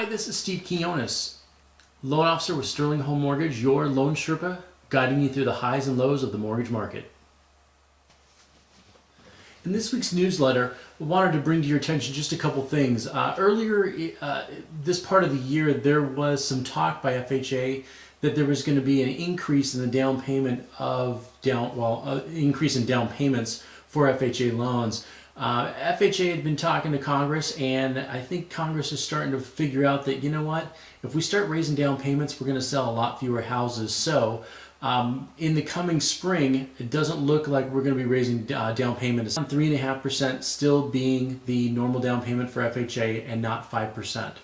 Hi, this is Steve Quinones, loan officer with Sterling Home Mortgage, your loan Sherpa, guiding you through the highs and lows of the mortgage market. In this week's newsletter, I wanted to bring to your attention just a couple things. Earlier this part of the year, there was some talk by FHA that there was going to be an increase in the down payment increase in down payments for FHA loans. FHA had been talking to Congress, and I think Congress is starting to figure out that, you know what, if we start raising down payments, we're going to sell a lot fewer houses. So in the coming spring, it doesn't look like we're going to be raising down payment. It's 3.5% still being the normal down payment for FHA and not 5%.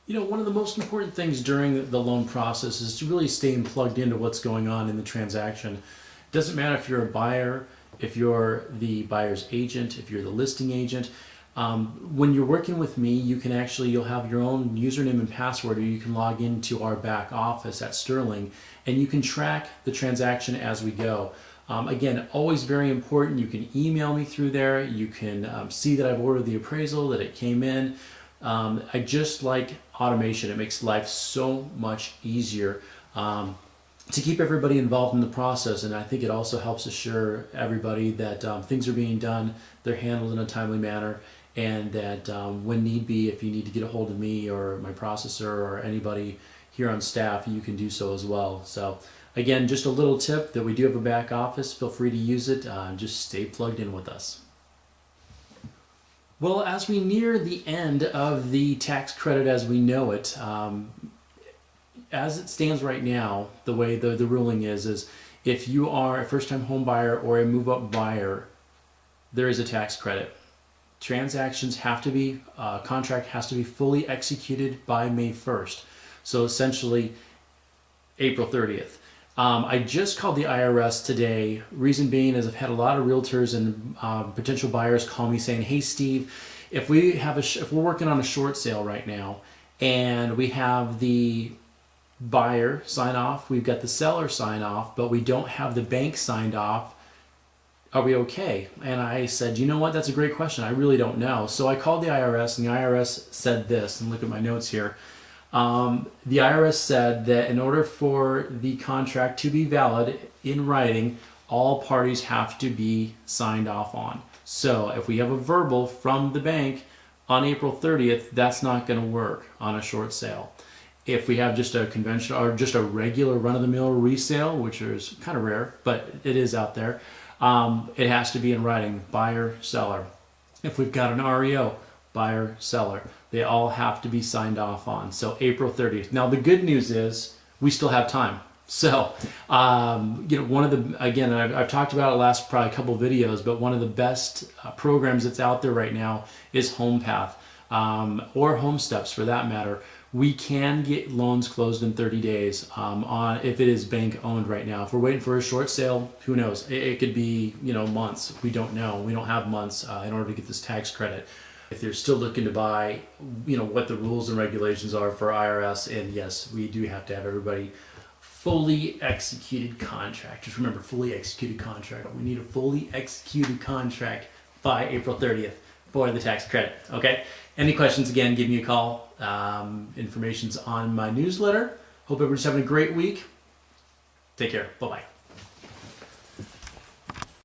You know, one of the most important things during the loan process is to really stay plugged into what's going on in the transaction. It doesn't matter if you're a buyer, if you're the buyer's agent, if you're the listing agent. When you're working with me, you'll have your own username and password, or you can log into our back office at Sterling, and you can track the transaction as we go. Again, always very important. You can email me through there. You can see that I've ordered the appraisal, that it came in. I just like automation. It makes life so much easier to keep everybody involved in the process, and I think it also helps assure everybody that things are being done, they're handled in a timely manner, and that when need be, if you need to get a hold of me or my processor or anybody here on staff, you can do so as well. So again, just a little tip that we do have a back office. Feel free to use it. Just stay plugged in with us. Well, as we near the end of the tax credit as we know it, as it stands right now, the way the ruling is if you are a first-time home buyer or a move-up buyer, there is a tax credit. Transactions have to be, contract has to be fully executed by May 1st. So essentially, April 30th. I just called the IRS today. Reason being is I've had a lot of realtors and potential buyers call me saying, "Hey Steve, if we're working on a short sale right now, and we have the buyer sign off, we've got the seller sign off, but we don't have the bank signed off, are we okay?" And I said, you know what, that's a great question. I really don't know. So I called the IRS, and the IRS said this, and look at my notes here. The IRS said that in order for the contract to be valid in writing, all parties have to be signed off on. So if we have a verbal from the bank on April 30th, that's not going to work on a short sale. If we have just a conventional or just a regular run-of-the-mill resale, which is kind of rare, but it is out there, it has to be in writing, buyer, seller. If we've got an REO, buyer, seller, they all have to be signed off on. So April 30th. Now the good news is we still have time. So, you know, one of the, again, I've talked about it last probably couple of videos, but one of the best programs that's out there right now is HomePath, or HomeSteps for that matter. We can get loans closed in 30 days if it is bank owned right now. If we're waiting for a short sale, who knows? It could be, you know, months. We don't know. We don't have months in order to get this tax credit. If they're still looking to buy, you know, what the rules and regulations are for IRS, and yes, we do have to have everybody fully executed contract. Just remember, fully executed contract. We need a fully executed contract by April 30th for the tax credit, okay? Any questions, again, give me a call. Information's on my newsletter. Hope everybody's having a great week. Take care. Bye-bye.